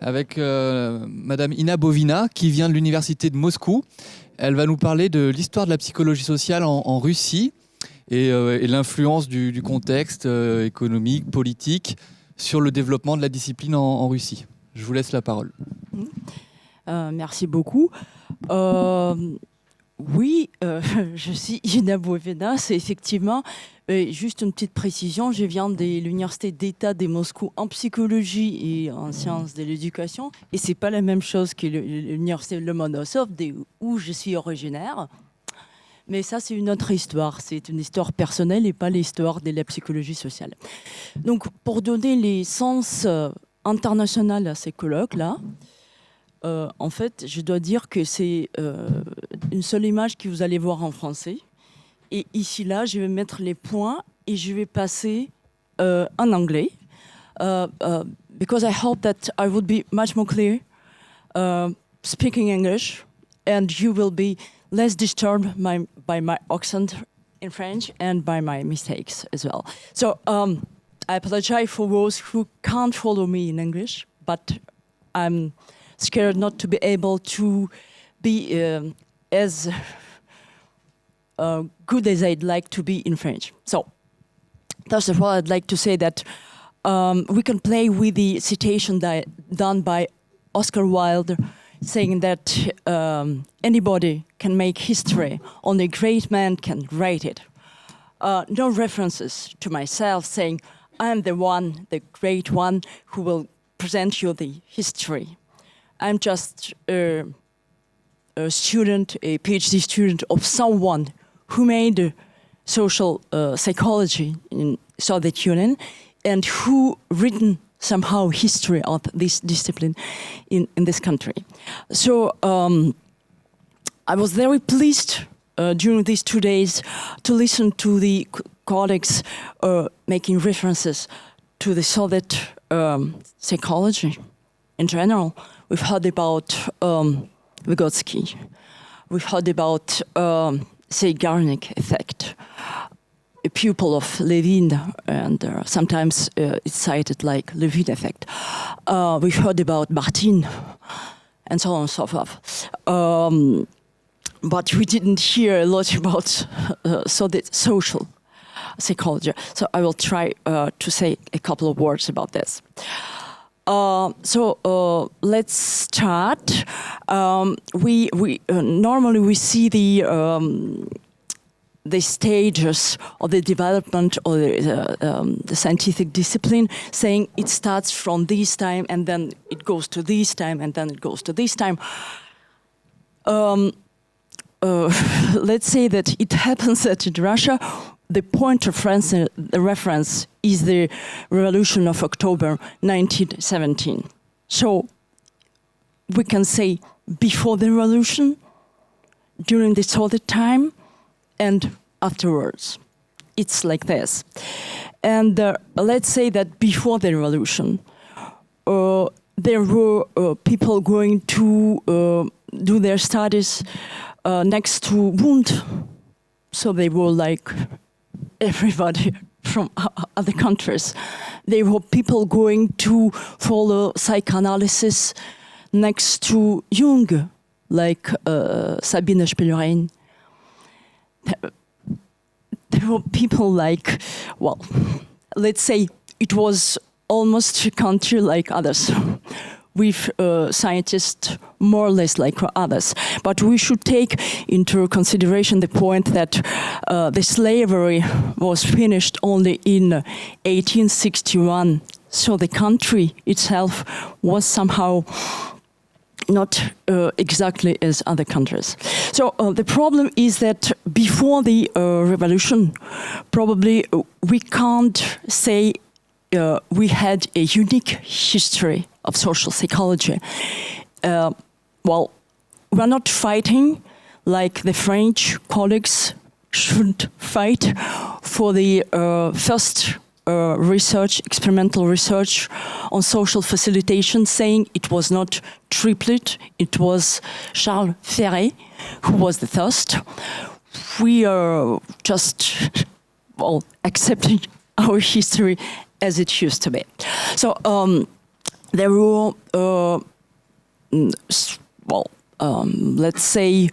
avec Madame Ina Bovina, qui vient de l'université de Moscou. Elle va nous parler de l'histoire de la psychologie sociale en Russie et l'influence du contexte économique, politique sur le développement de la discipline en Russie. Je vous laisse la parole. Merci beaucoup. Oui, je suis Ina Bovina, c'est effectivement, juste une petite précision, je viens de l'Université d'État de Moscou en psychologie et en sciences de l'éducation, et c'est pas la même chose que l'Université Lomonosov, où je suis originaire. Mais ça, c'est une autre histoire, c'est une histoire personnelle et pas l'histoire de la psychologie sociale. Donc, pour donner les sens internationaux à ces colloques-là, en fait, je dois dire que c'est une seule image que vous allez voir en français. Et ici, là, je vais mettre les points et je vais passer en anglais. Because I hope that I would be much more clear speaking English, and you will be less disturbed by my accent in French and by my mistakes as well. So I apologize for those who can't follow me in English, but I'm scared not to be able to be as good as I'd like to be in French. So, first of all, I'd like to say that we can play with the citation done by Oscar Wilde, saying that anybody can make history, only a great man can write it. No references to myself saying, I'm the one, the great one, who will present you the history. I'm just a student, a PhD student of someone who made social psychology in Soviet Union and who written somehow history of this discipline in this country. So I was very pleased during these 2 days to listen to the colleagues making references to the Soviet psychology in general. We've heard about Vygotsky. We've heard about Zeigarnik effect, a pupil of Levin, and sometimes it's cited like Levin effect. We've heard about Martin, and so on and so forth. But we didn't hear a lot about social psychology. So I will try to say a couple of words about this. So let's start. We normally we see the stages of the development of the scientific discipline, saying it starts from this time and then it goes to this time and then it goes to this time. Let's say that it happens that in Russia, the point of reference is the Revolution of October 1917. So we can say before the revolution, during the Soviet time, and afterwards. It's like this. And let's say that before the revolution, there were people going to do their studies next to Bund. So they were like everybody from other countries. There were people going to follow psychoanalysis next to Jung, like Sabine Spielrein. There were people like, well, let's say it was almost a country like others, with scientists more or less like others. But we should take into consideration the point that the slavery was finished only in 1861. So the country itself was somehow not exactly as other countries. So the problem is that before the revolution, probably we can't say we had a unique history of social psychology. Well, we're not fighting like the French colleagues should fight for the first research, experimental research on social facilitation, saying it was not triplet, it was Charles Ferret who was the first. We are just, well, accepting our history as it used to be. So there were, let's say,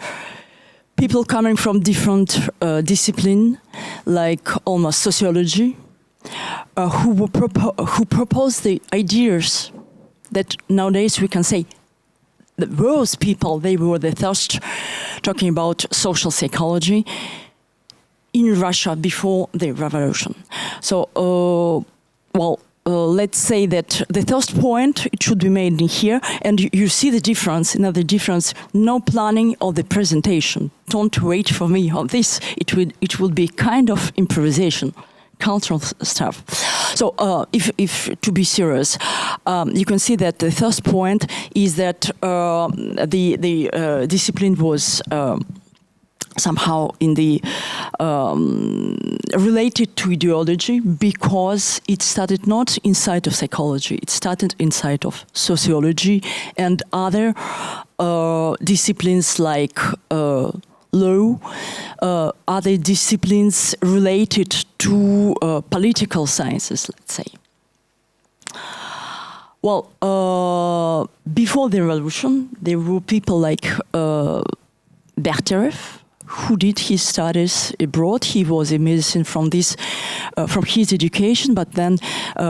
people coming from different disciplines, like almost sociology, who proposed the ideas that nowadays we can say that those people, they were the first talking about social psychology in Russia before the revolution. So, let's say that the first point, it should be made in here, and you see the difference, another difference, no planning of the presentation. Don't wait for me on this, it will be kind of improvisation, cultural stuff. So if to be serious, you can see that the first point is that the discipline was somehow in the related to ideology, because it started not inside of psychology, it started inside of sociology and other disciplines like law, other disciplines related to political sciences, let's say. Well, before the revolution, there were people like Berterev, who did his studies abroad. He was a medicine from his education, but then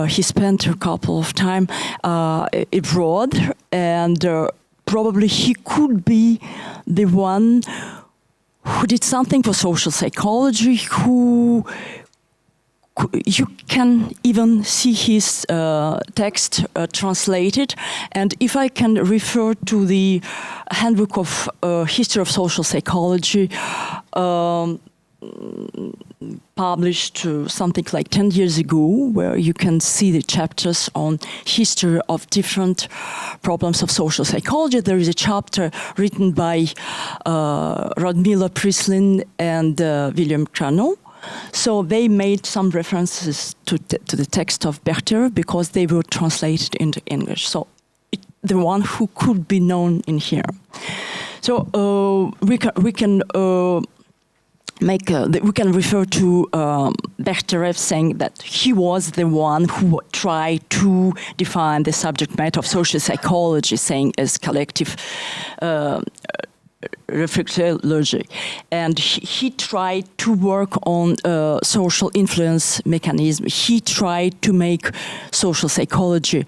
he spent a couple of time abroad, and probably he could be the one who did something for social psychology, who you can even see his text translated. And if I can refer to the handbook of History of Social Psychology, published something like 10 years ago, where you can see the chapters on history of different problems of social psychology. There is a chapter written by Radmila Prislin and William Crano. So they made some references to the text of Berterev because they were translated into English. So the one who could be known in here. So we can refer to Berterev saying that he was the one who tried to define the subject matter of social psychology, saying as collective reflexology, and he tried to work on social influence mechanism. He tried to make social psychology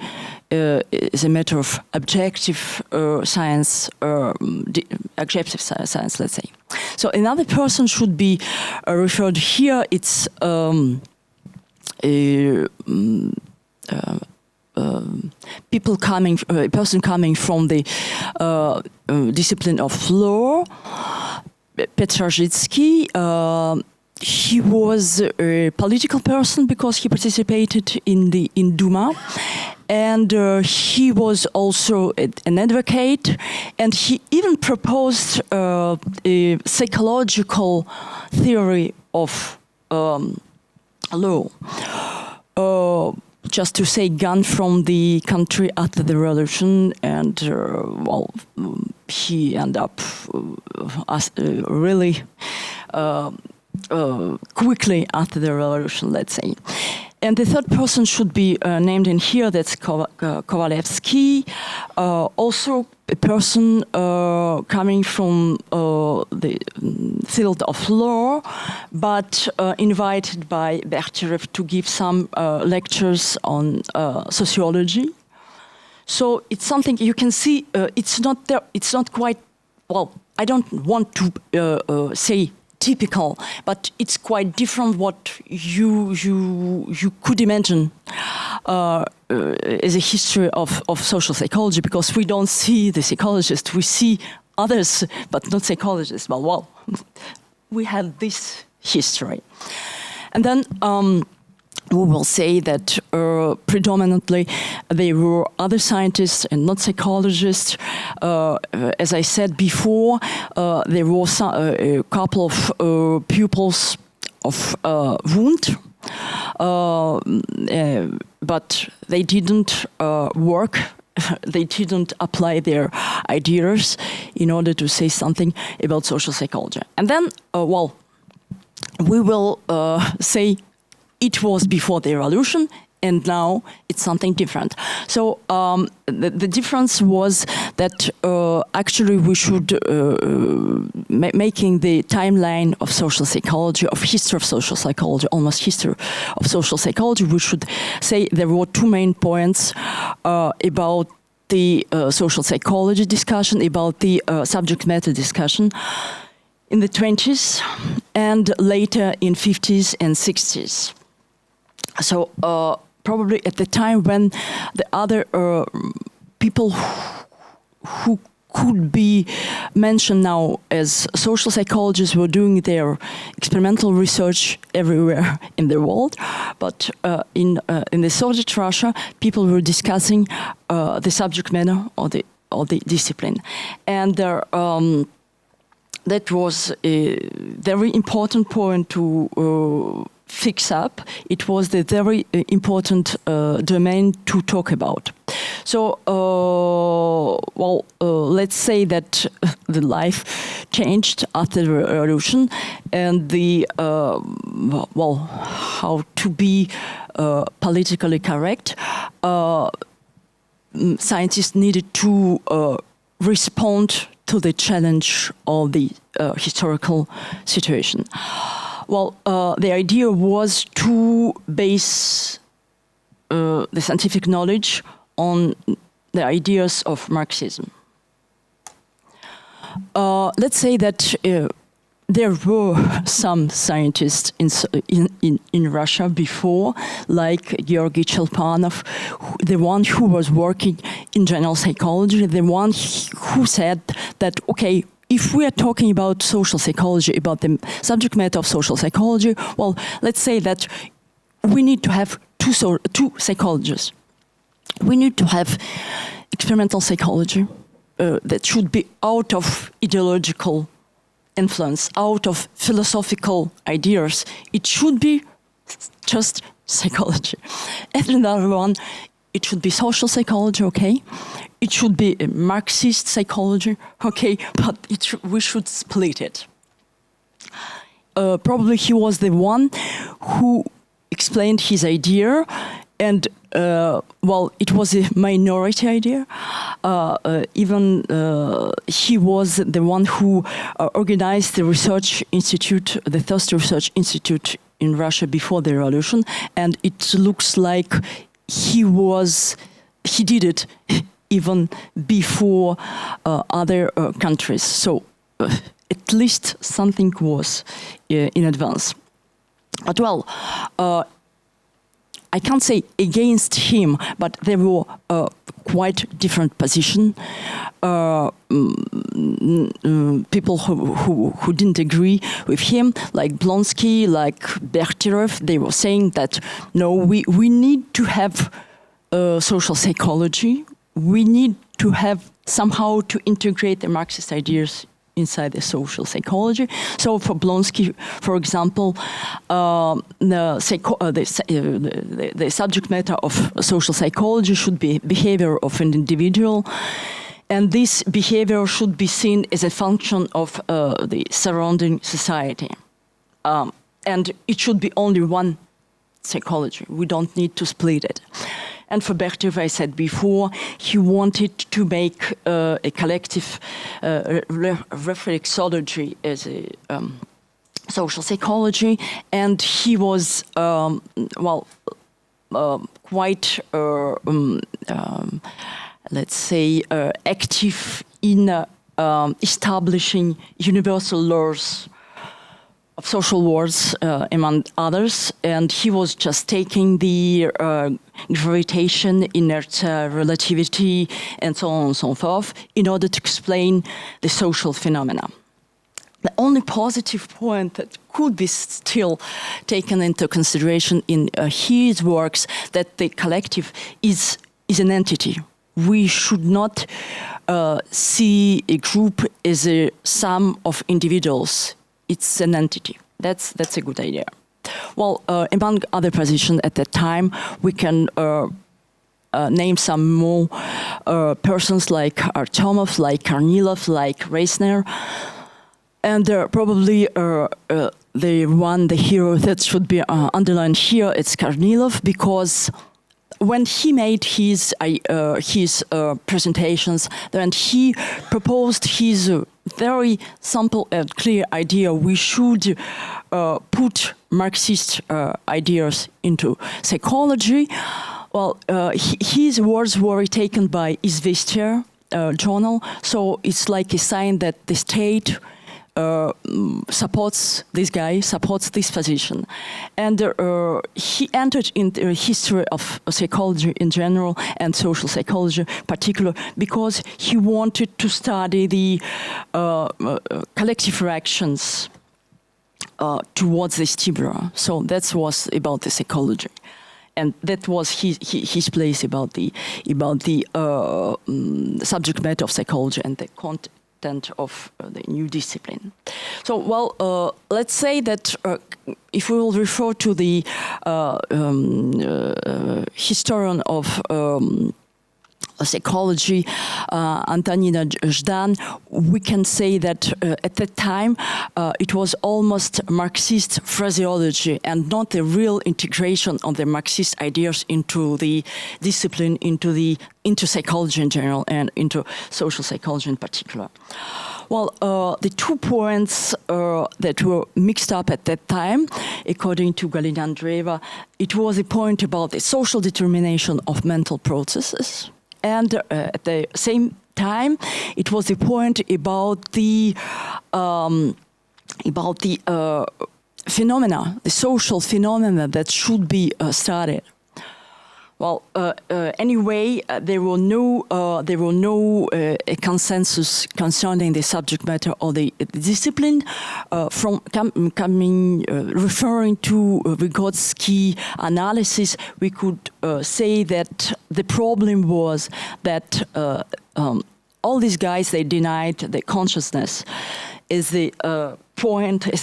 as a matter of objective science, objective science, let's say. So another person should be referred here. It's a person coming from the discipline of law, Petrozhitsky. He was a political person because he participated in Duma, and he was also an advocate, and he even proposed a psychological theory of law. Just to say, gone from the country after the revolution, and he ended up really quickly after the revolution, let's say. And the third person should be named in here, that's Kovalevsky, also a person coming from the field of law, but invited by Berterev to give some lectures on sociology. So it's something you can see, it's not there, it's not quite, well, I don't want to say typical, but it's quite different what you could imagine as a history of social psychology, because we don't see the psychologists, we see others, but not psychologists. Well, we have this history. And then we will say that predominantly they were other scientists and not psychologists. As I said before, there were a couple of pupils of Wundt, but they didn't work. They didn't apply their ideas in order to say something about social psychology. And then, we will say it was before the revolution, and now it's something different. So the difference was that actually we should, making the timeline of social psychology, of history of social psychology, almost history of social psychology, we should say there were two main points about the social psychology discussion, about the subject matter discussion in the 20s and later in 50s and 60s. So probably at the time when the other people who could be mentioned now as social psychologists were doing their experimental research everywhere in the world, but in the Soviet Russia, people were discussing the subject matter or the discipline, and that was a very important point to fix up. It was the very important domain to talk about. So, let's say that the life changed after the revolution, and the how to be politically correct, scientists needed to respond to the challenge of the historical situation. Well, the idea was to base the scientific knowledge on the ideas of Marxism. Let's say that there were some scientists in Russia before, like Georgy Chelpanov, the one who was working in general psychology, the one who said that, okay, if we are talking about social psychology, about the subject matter of social psychology, well, let's say that we need to have two psychologists. We need to have experimental psychology that should be out of ideological influence, out of philosophical ideas. It should be just psychology. And another one, it should be social psychology, okay? It should be a Marxist psychology, okay? But we should split it. Probably he was the one who explained his idea, and it was a minority idea. Even he was the one who organized the research institute, the first research institute in Russia before the revolution, and it looks like he did it even before other countries. So at least something was in advance. But I can't say against him, but there were quite different positions. People who didn't agree with him, like Blonsky, like Bertyrov, they were saying that no, we need to have social psychology. We need to have somehow to integrate the Marxist ideas inside the social psychology. So for Blonsky, for example, the subject matter of social psychology should be behavior of an individual, and this behavior should be seen as a function of the surrounding society. And it should be only one psychology. We don't need to split it. And for Bertyrov, I said before, he wanted to make a collective reflexology as a social psychology, and he was quite, let's say, active in establishing universal laws of social words, among others, and he was just taking the gravitation, inertia, relativity, and so on and so forth, in order to explain the social phenomena. The only positive point that could be still taken into consideration in his works, that the collective is an entity. We should not see a group as a sum of individuals. It's an entity. That's a good idea. Well, among other positions at that time, we can name some more persons like Artemov, like Kornilov, like Reisner, and probably the hero that should be underlined here, it's Kornilov, because when he made his presentations, then he proposed his very simple and clear idea: we should put Marxist ideas into psychology. Well, his words were taken by Histoire journal, so it's like a sign that the state supports this guy, supports this position. And he entered into the history of psychology in general and social psychology in particular, because he wanted to study the collective reactions towards the stimuli. So that was about the psychology. And that was his place about the subject matter of psychology and the content of the new discipline. So, well, let's say that if we will refer to the historian of psychology, Antonina Jdan, we can say that at that time it was almost Marxist phraseology and not a real integration of the Marxist ideas into the discipline, into psychology in general and into social psychology in particular. Well, the 2 points that were mixed up at that time, according to Galina Andreeva, it was a point about the social determination of mental processes. And at the same time, it was a point about the phenomena, the social phenomena that should be studied. Well, anyway, there were no consensus concerning the subject matter or the discipline. Referring to Vygotsky analysis, we could say that the problem was that all these guys, they denied the consciousness is the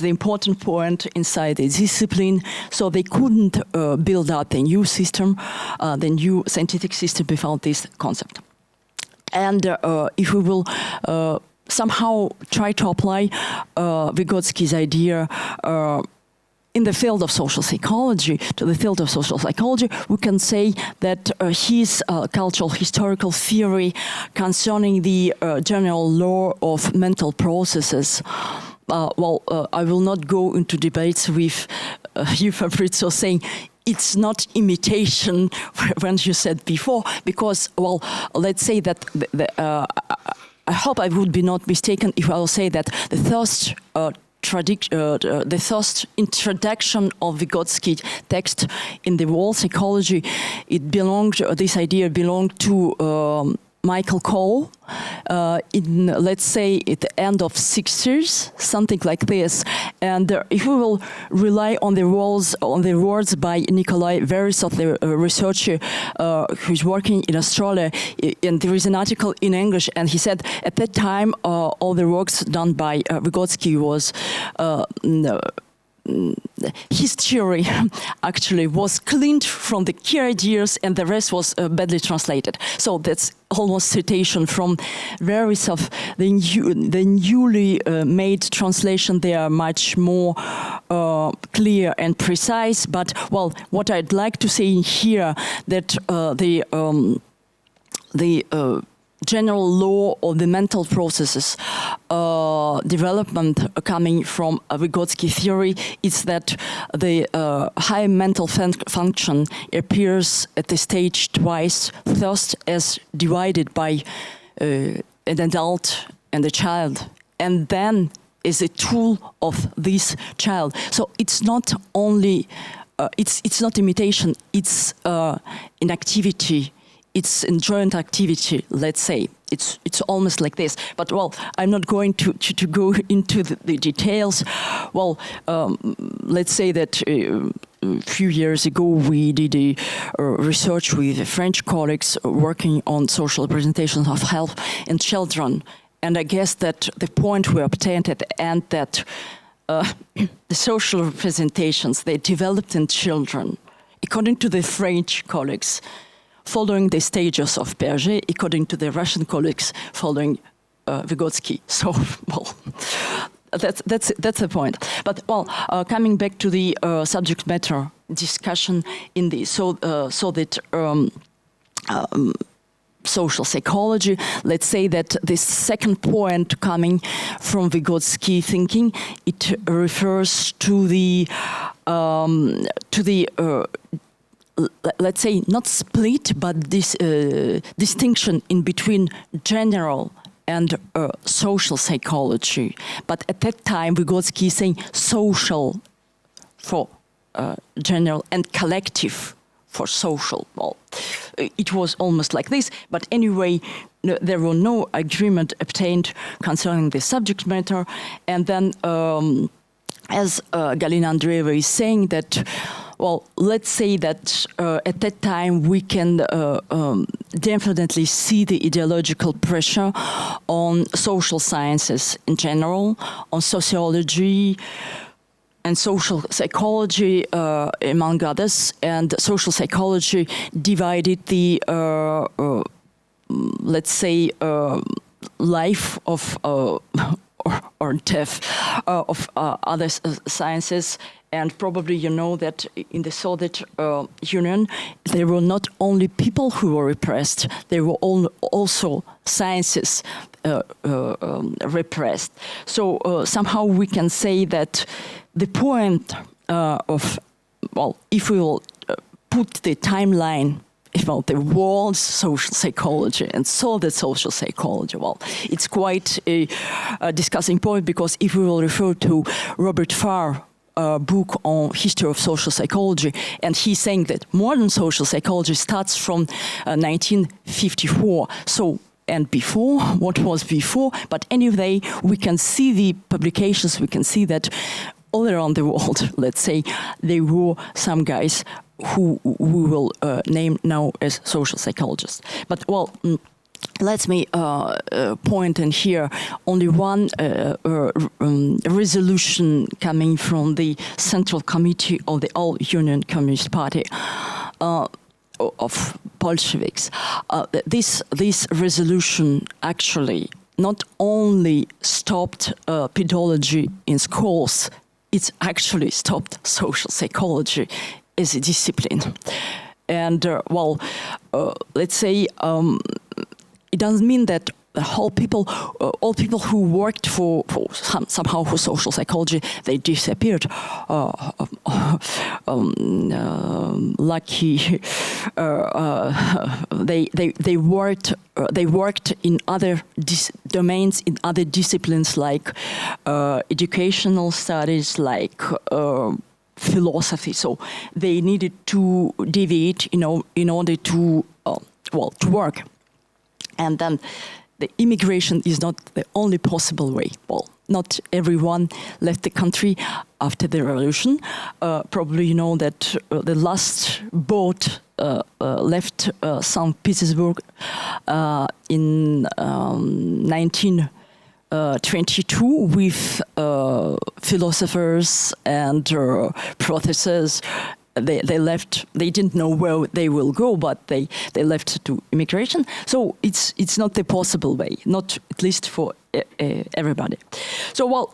important point inside the discipline, so they couldn't build out the new system, the new scientific system without this concept. And if we will somehow try to apply Vygotsky's idea in the field of social psychology, to the field of social psychology, we can say that his cultural historical theory concerning the general law of mental processes, I will not go into debates with you, Fabrizio, saying it's not imitation, when you said before, because, well, let's say that I hope I would be not mistaken if I will say that the first introduction of Vygotsky text in the world psychology, this idea belonged to Michael Cole in, let's say, at the end of 60s, something like this. And if we will rely on the words by Nikolai Verisov, the researcher who's working in Australia, and there is an article in English, and he said at that time all the works done by Vygotsky was his theory actually was cleaned from the key ideas, and the rest was badly translated. So that's almost citation from Verisov. The newly made translation, they are much more clear and precise. But, well, what I'd like to say here that the general law of the mental processes development coming from Vygotsky theory is that the high mental function appears at the stage twice, first as divided by an adult and a child, and then is a tool of this child. So it's not only it's not imitation, it's an activity. It's in joint activity, let's say. It's almost like this. But, well, I'm not going to go into the details. Well, let's say that a few years ago we did a research with French colleagues working on social representations of health in children. And I guess that the point we obtained at the end that the social representations, they developed in children, according to the French colleagues, following the stages of Piaget, according to the Russian colleagues, following Vygotsky. So, well, that's the point. But well, coming back to the subject matter discussion in the social psychology, let's say that this second point coming from Vygotsky thinking, it refers to the let's say not split, but this distinction in between general and social psychology. But at that time, Vygotsky is saying social for general and collective for social. Well, it was almost like this, but anyway, there were no agreement obtained concerning the subject matter. And then, as Galina Andreeva is saying that, well, let's say that at that time we can definitely see the ideological pressure on social sciences in general, on sociology, and social psychology, among others. And social psychology divided the, let's say, life of or death of other sciences. And probably you know that in the Soviet Union, there were not only people who were repressed, there were also sciences repressed. So somehow we can say that the point of, well, if we will put the timeline about the world's social psychology and so the social psychology, well, it's quite a discussing point, because if we will refer to Robert Farr's book on history of social psychology, and he's saying that modern social psychology starts from 1954. So, and before, what was before? But anyway, we can see the publications, we can see that all around the world, let's say, there were some guys who we will name now as social psychologists. But, well, let me point in here only one resolution coming from the Central Committee of the All-Union Communist Party of Bolsheviks. This resolution actually not only stopped pedology in schools, it's actually stopped social psychology as a discipline. And, well, let's say, it doesn't mean that all people who worked for somehow for social psychology, they disappeared. Lucky, they worked in other domains, in other disciplines like educational studies, like philosophy. So they needed to deviate, in order to to work. And then the immigration is not the only possible way. Well, not everyone left the country after the revolution. Probably you know that the last boat left St. Petersburg in 1922 with philosophers and professors. They left. They didn't know where they will go, but they left to immigration. So it's not the possible way, not at least for everybody. So, well,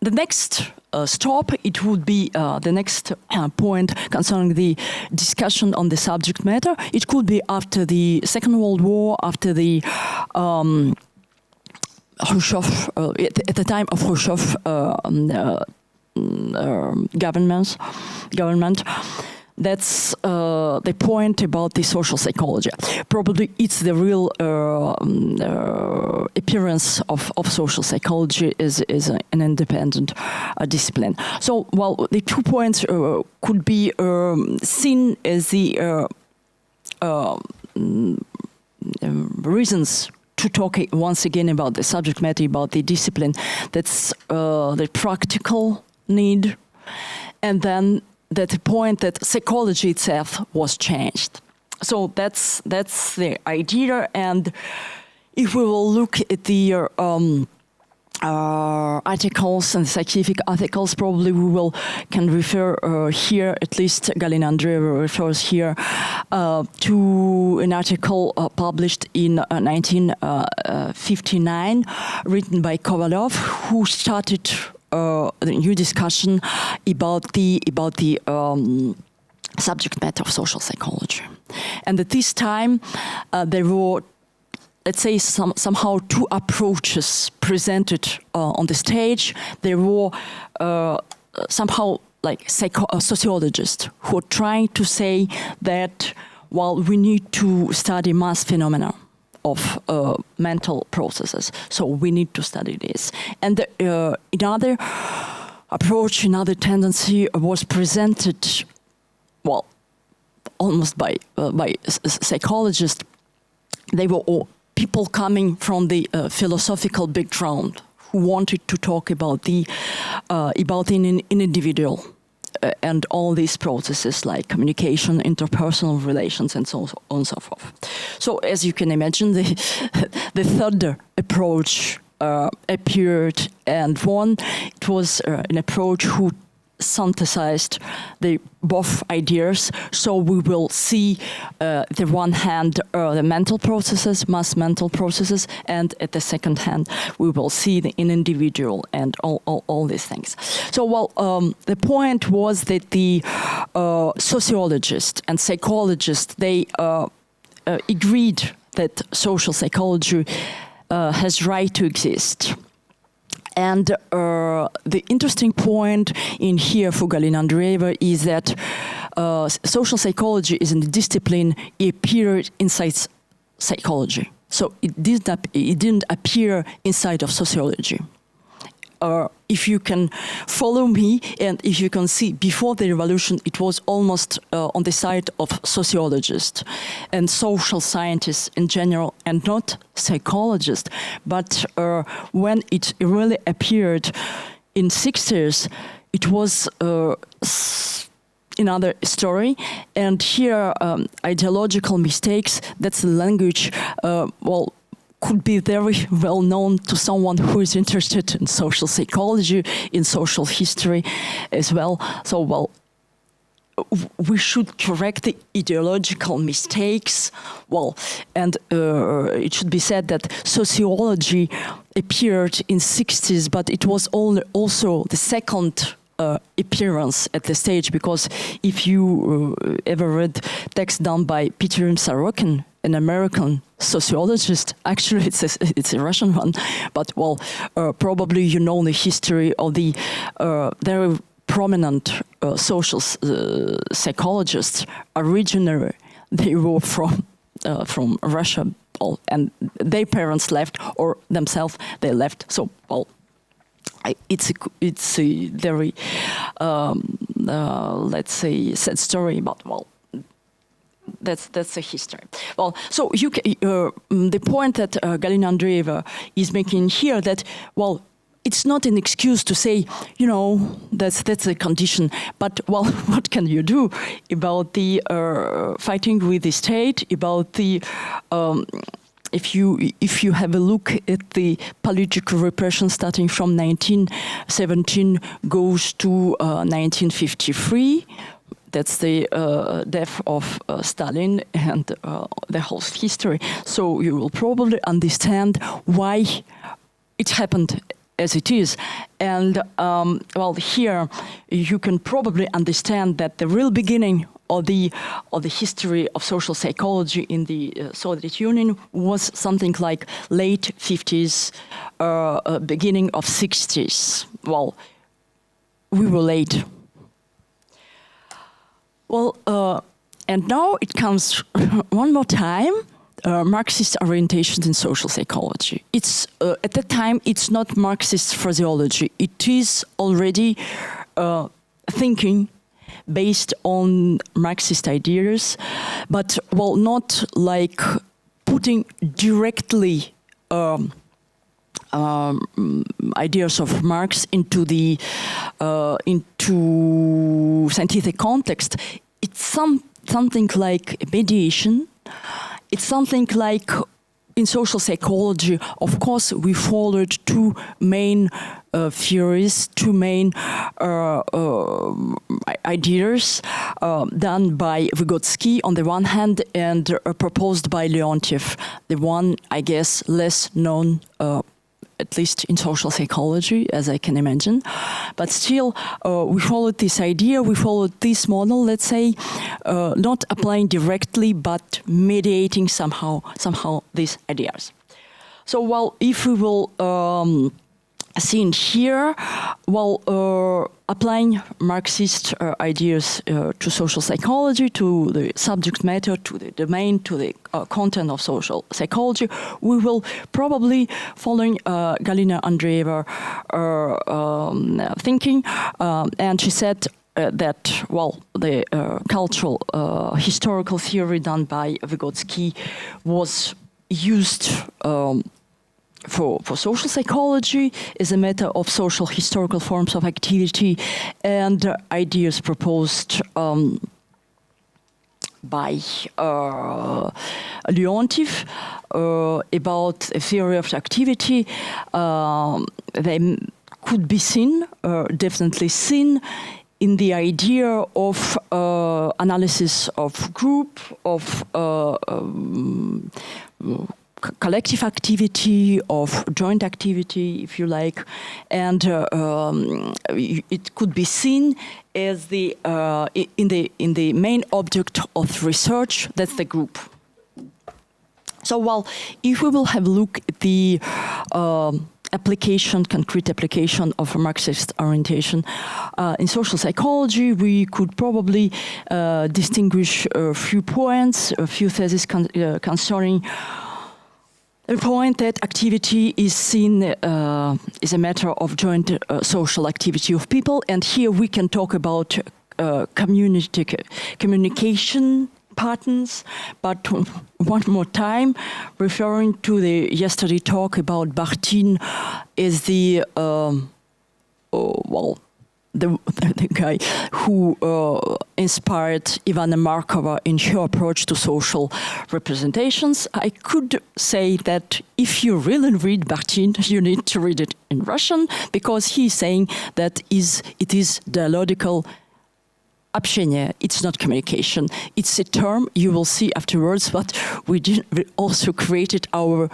the next stop, it would be the next point concerning the discussion on the subject matter. It could be after the Second World War, after the Khrushchev, at the time of Khrushchev government. That's the point about the social psychology. Probably it's the real appearance of social psychology is an independent discipline. So, well, the 2 points could be seen as the reasons to talk once again about the subject matter, about the discipline. That's the practical need, and then the point that psychology itself was changed. So that's the idea. And if we will look at the articles and scientific articles. Probably we can refer here, at least Galina Andreeva refers here to an article published in 1959, written by Kovalov, who started a new discussion about the subject matter of social psychology. And at this time, there were, let's say, somehow two approaches presented on the stage. There were somehow like sociologists who are trying to say that, well, we need to study mass phenomena of mental processes, so we need to study this. And another approach, another tendency was presented, well, almost by psychologists. They were all people coming from the philosophical background who wanted to talk about an individual and all these processes like communication, interpersonal relations, and so on and so forth. So, as you can imagine, the third approach appeared, and it was an approach who synthesized both ideas. So we will see, the one hand, the mental processes, mass mental processes, and at the second hand, we will see the individual and all these things. So, well, the point was that the sociologists and psychologists, they agreed that social psychology has right to exist. And the interesting point in here for Galina Andreeva is that social psychology is a discipline appeared inside psychology. So it didn't appear inside of sociology. If you can follow me, and if you can see, before the revolution, it was almost on the side of sociologists and social scientists in general, and not psychologists. But when it really appeared in 60s, it was another story. And here, ideological mistakes, that's the language, could be very well known to someone who is interested in social psychology, in social history as well. So, well, we should correct the ideological mistakes. Well, and it should be said that sociology appeared in 60s, but it was also the second appearance at the stage, because if you ever read text done by Peter Sorokin, an American sociologist, actually it's a Russian one, but well, probably you know the history of the very prominent social psychologists. Originally, they were from Russia, and their parents left, or themselves they left. So, well, it's a very let's say sad story, but well, that's a history. Well, so the point that Galina Andreeva is making here, that, well, it's not an excuse to say, that's a condition, but, well, what can you do about the fighting with the state, about the if you have a look at the political repression starting from 1917 goes to 1953, that's the death of Stalin and the whole history. So you will probably understand why it happened as it is. And well, here you can probably understand that the real beginning of the history of social psychology in the Soviet Union was something like late 50s, beginning of 60s. Well, we were late. Well, and now it comes one more time, Marxist orientations in social psychology. It's at that time, it's not Marxist phraseology. It is already thinking based on Marxist ideas, but, well, not like putting directly ideas of Marx into the into scientific context. It's something like mediation. It's something like in social psychology, of course, we followed two main theories, two main ideas done by Vygotsky on the one hand and proposed by Leontiev, the one, I guess, less known at least in social psychology, as I can imagine. But still, we followed this idea, we followed this model, let's say, not applying directly, but mediating somehow these ideas. So, well, if we will see in here, well, applying Marxist ideas to social psychology, to the subject matter, to the domain, to the content of social psychology, we will probably, following Galina Andreeva thinking, and she said that, well, the cultural historical theory done by Vygotsky was used for social psychology is a matter of social historical forms of activity and ideas proposed by Leontiev about a theory of activity. They could be seen, definitely seen, in the idea of analysis of group, of collective activity, of joint activity, if you like, and it could be seen as the in the main object of research. That's the group. So, well, if we will have a look at the concrete application of Marxist orientation in social psychology, we could probably distinguish a few points, a few theses concerning the point that activity is seen is a matter of joint social activity of people, and here we can talk about communication patterns. But one more time, referring to the yesterday talk about Bakhtin, is the the guy who inspired Ivana Markova in her approach to social representations. I could say that if you really read Bakhtin, you need to read it in Russian, because he's saying that it is dialogical общение. It's not communication. It's a term you will see afterwards, but we also created our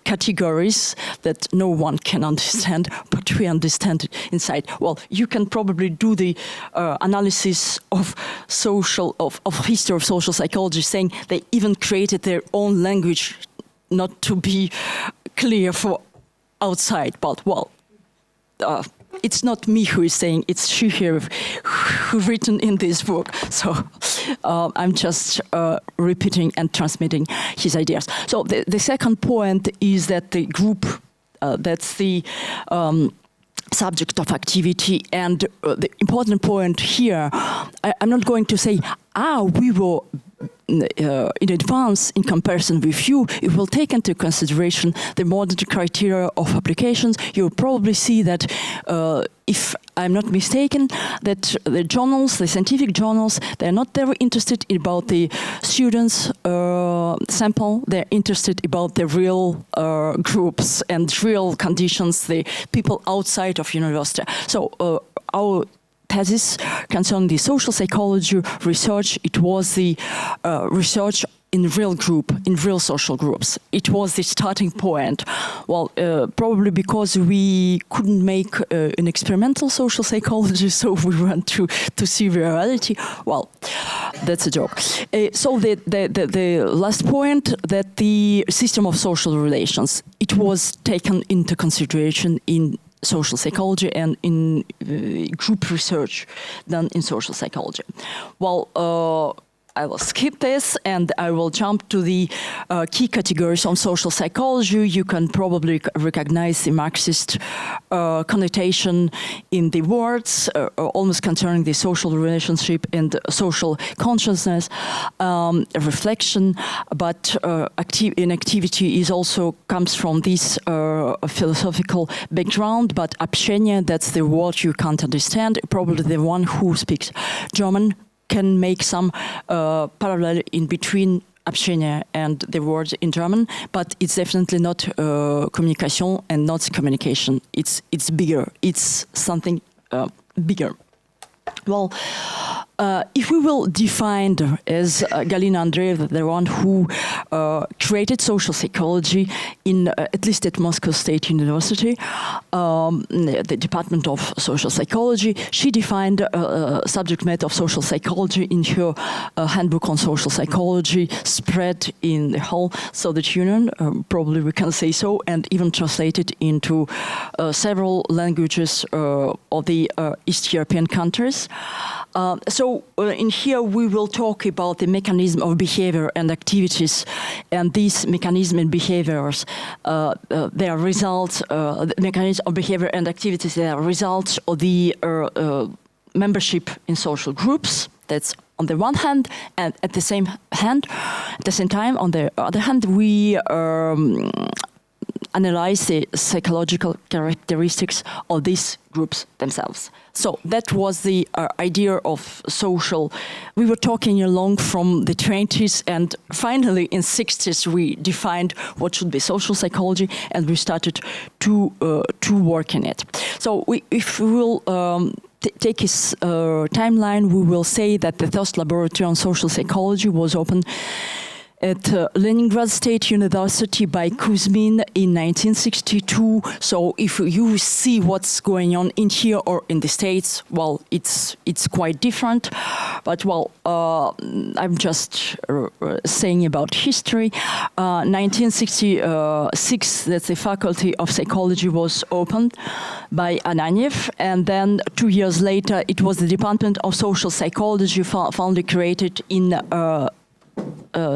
categories that no one can understand, but we understand it inside. Well, you can probably do the analysis of history of social psychology, saying they even created their own language, not to be clear for outside. But well, it's not me who is saying, it's she here who written in this book. So I'm just repeating and transmitting his ideas. So the second point is that the group, that's the subject of activity. And the important point here, I'm not going to say, we were in advance in comparison with you. It will take into consideration the modern criteria of applications. You'll probably see that, if I'm not mistaken, that the journals, the scientific journals, they're not very interested about the students' sample. They're interested about the real groups and real conditions, the people outside of university. So our thesis concerning the social psychology research, it was the research in real group, in real social groups. It was the starting point. Well, probably because we couldn't make an experimental social psychology, so we went to see reality. Well, that's a joke. So the last point, that the system of social relations, it was taken into consideration in social psychology and in group research done in social psychology. Well, I will skip this and I will jump to the key categories on social psychology. You can probably recognize the Marxist connotation in the words, almost concerning the social relationship and social consciousness, reflection, but activity is also comes from this philosophical background, but общение, that's the word you can't understand. Probably the one who speaks German can make some parallel in between общение and the word in German, but it's definitely not communication and not communication. It's bigger. It's something bigger. Well, if we will define, as Galina Andreeva, the one who created social psychology in at least at Moscow State University, the Department of Social Psychology, she defined subject matter of social psychology in her handbook on social psychology, spread in the whole Soviet Union, probably we can say so, and even translated into several languages of the East European countries. So in here we will talk about the mechanism of behavior and activities, and these mechanisms and behaviors, their results, the mechanism of behavior and activities, they are results of the membership in social groups. That's on the one hand, and at the same time, on the other hand, we analyze the psychological characteristics of these groups themselves. So that was the idea of social. We were talking along from the 20s, and finally in 60s we defined what should be social psychology, and we started to work in it. So if we will take his timeline, we will say that the first laboratory on social psychology was opened at Leningrad State University by Kuzmin in 1962. So if you see what's going on in here or in the States, well, it's quite different. But well, I'm just saying about history. 1966, that's the Faculty of Psychology was opened by Ananiev, and then 2 years later, it was the Department of Social Psychology foundly created in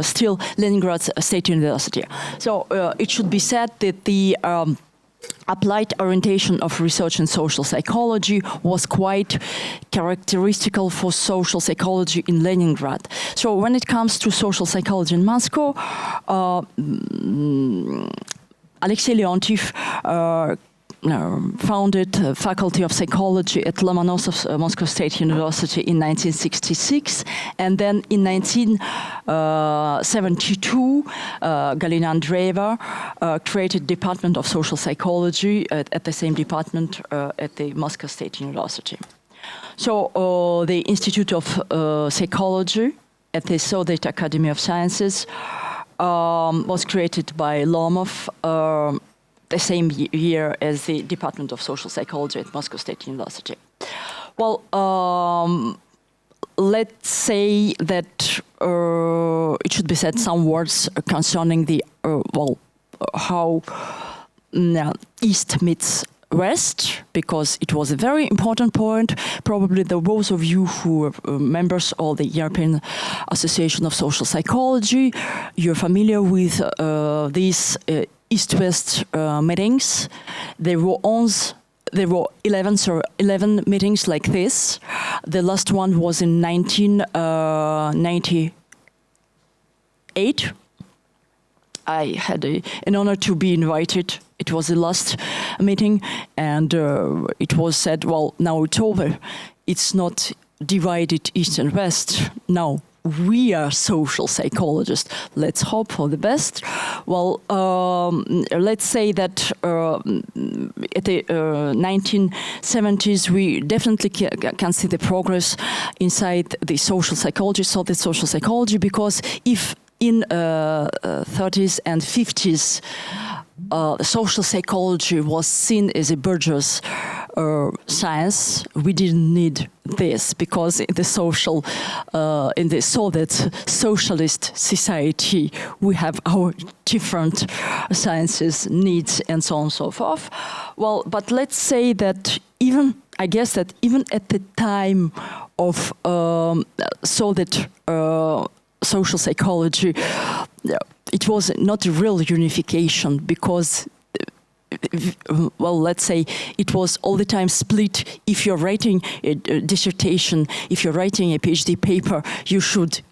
still Leningrad State University. So it should be said that the applied orientation of research in social psychology was quite characteristical for social psychology in Leningrad. So when it comes to social psychology in Moscow, Alexei Leontiev founded Faculty of Psychology at Lomonosov Moscow State University in 1966, and then in 1972, Galina Andreeva created Department of Social Psychology at the same department at the Moscow State University. So the Institute of Psychology at the Soviet Academy of Sciences was created by Lomov the same year as the Department of Social Psychology at Moscow State University. Well, let's say that it should be said some words concerning the, how East meets West, because it was a very important point. Probably those of you who are members of the European Association of Social Psychology, you're familiar with these East-West meetings. There were 11 meetings like this. The last one was in 1998. I had an honor to be invited. It was the last meeting, and it was said, well, now it's over. It's not divided East and West. No. We are social psychologists. Let's hope for the best. Well, let's say that at the 1970s, we definitely can see the progress inside the social psychology, because if in 30s and 50s, social psychology was seen as a bourgeois science, we didn't need this, because in the Soviet socialist society, we have our different sciences, needs, and so on and so forth. Well, but let's say that I guess that even at the time of Soviet social psychology, it was not a real unification, because well, let's say it was all the time split. If you're writing a dissertation, if you're writing a PhD paper, you should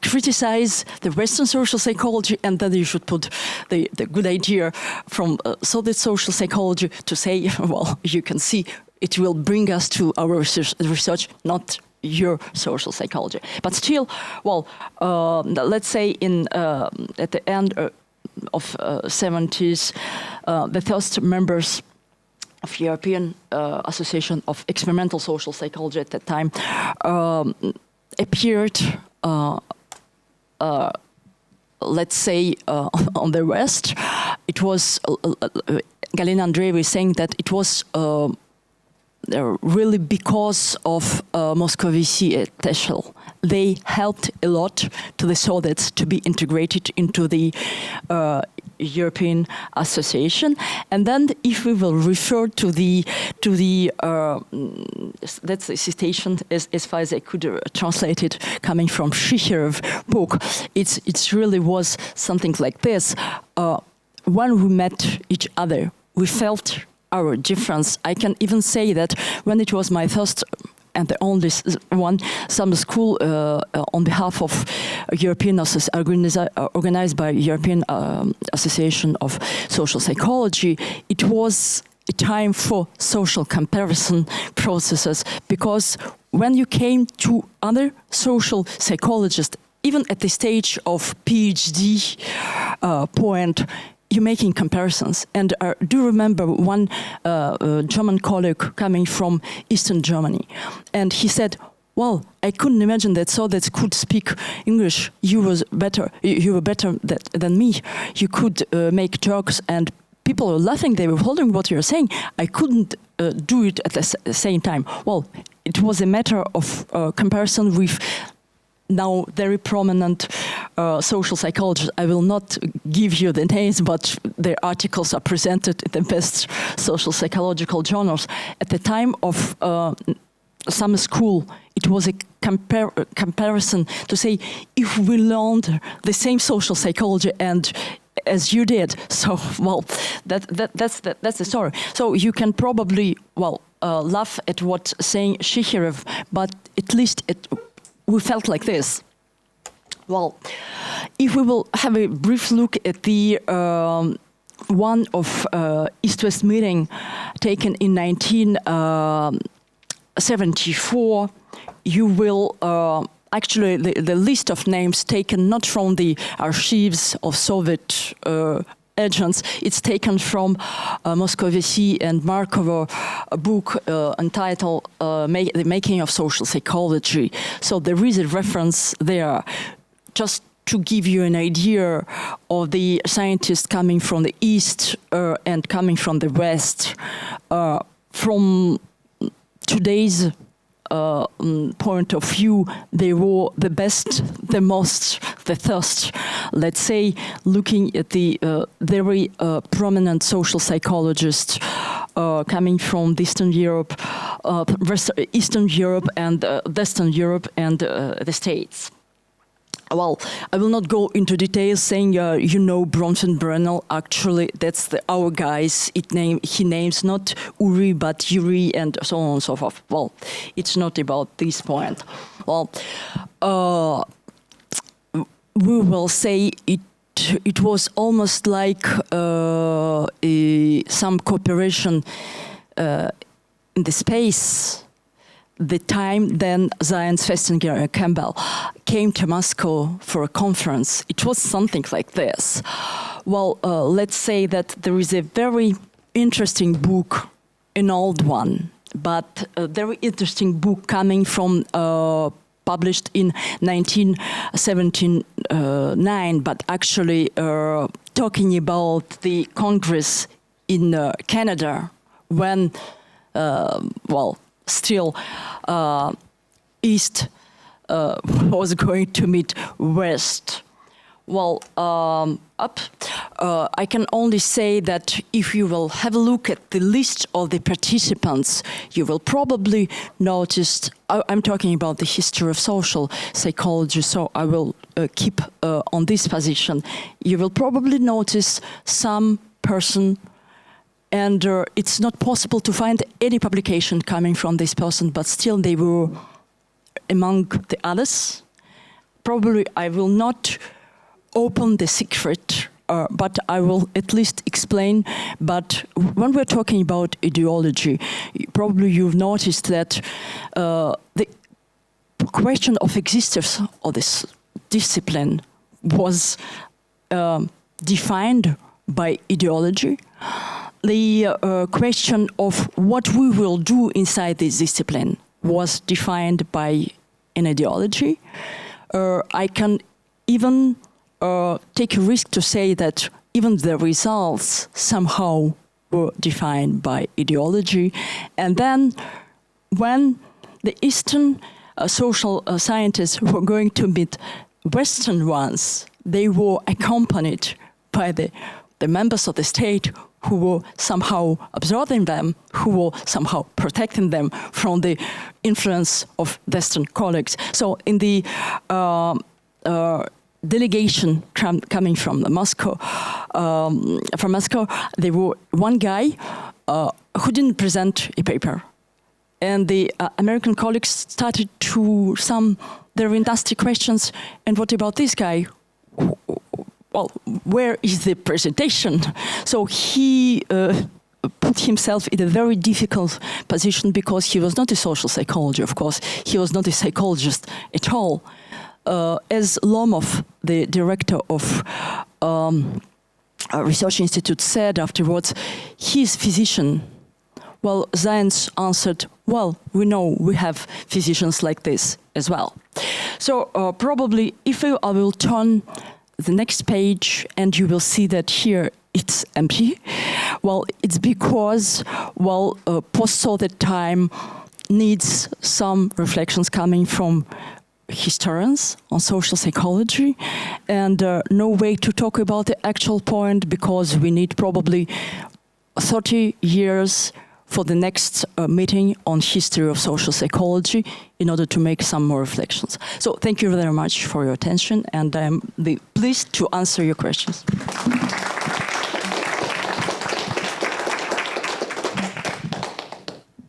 criticize the Western social psychology, and then you should put the good idea from Soviet social psychology to say, well, you can see it will bring us to our research, not your social psychology. But still, well, let's say at the end of 70s, the first members of European Association of Experimental Social Psychology at that time appeared, let's say, on the West. It was, Galina Andreeva is saying that it was really because of Moscovici and Teschel. They helped a lot to the Soviets to be integrated into the European Association. And then, if we will refer to the that's a citation as far as I could translate it, coming from Schicherev's book, it's really was something like this. When we met each other, we felt our difference. I can even say that when it was my first and the only one summer school on behalf of European organized by European Association of Social Psychology, it was a time for social comparison processes, because when you came to other social psychologists, even at the stage of PhD point, you're making comparisons. And do remember one German colleague coming from Eastern Germany. And he said, well, I couldn't imagine that Soviets could speak English. You were better than me. You could make jokes and people were laughing. They were holding what you're saying. I couldn't do it at the same time. Well, it was a matter of comparison with now very prominent social psychologists. I will not give you the names, but their articles are presented in the best social psychological journals. At the time of summer school, it was a comparison to say, if we learned the same social psychology and as you did, so well, that's the story. So you can probably laugh at what saying Schicherev, but at least we felt like this. Well, if we will have a brief look at the one of East-West meeting taken in 1974, you will actually the list of names taken not from the archives of Soviet agents, it's taken from Moscovici and Markova, a book entitled The Making of Social Psychology. So there is a reference there, just to give you an idea of the scientists coming from the East and coming from the West. From today's point of view, they were the best, the most, the first. Let's say, looking at the very prominent social psychologists coming from Eastern Europe, Eastern Europe and Western Europe and the States. Well, I will not go into details saying, you know, Bronson Brunel, actually, that's our guys. He names not Uri, but Yuri, and so on and so forth. Well, it's not about this point. Well, we will say it was almost like some cooperation in the space. The time then Zions, Festinger, and Campbell came to Moscow for a conference. It was something like this. Well, let's say that there is a very interesting book, an old one, but a very interesting book coming from published in 1979, but actually talking about the Congress in Canada when, still East was going to meet West. Well, I can only say that if you will have a look at the list of the participants, you will probably notice, I'm talking about the history of social psychology, so I will keep on this position. You will probably notice some person, and it's not possible to find any publication coming from this person, but still they were among the others. Probably I will not open the secret, but I will at least explain. But when we're talking about ideology, probably you've noticed that the question of existence of this discipline was defined by ideology. The question of what we will do inside this discipline was defined by an ideology. I can even take a risk to say that even the results somehow were defined by ideology. And then when the Eastern social scientists were going to meet Western ones, they were accompanied by the members of the state who were somehow observing them, who were somehow protecting them from the influence of Western colleagues. So in the delegation coming from Moscow, there were one guy who didn't present a paper. And the American colleagues started to some very nasty questions. And what about this guy? Well, where is the presentation? So he put himself in a very difficult position because he was not a social psychologist, of course. He was not a psychologist at all. As Lomov, the director of a research institute, said afterwards, he's a physician. Well, Zayens answered, well, we know we have physicians like this as well. So probably if I will turn the next page and you will see that here it's empty. Well, it's because, well, post-Soviet time needs some reflections coming from historians on social psychology, and no way to talk about the actual point because we need probably 30 years for the next meeting on history of social psychology in order to make some more reflections. So thank you very much for your attention, and I'm pleased to answer your questions.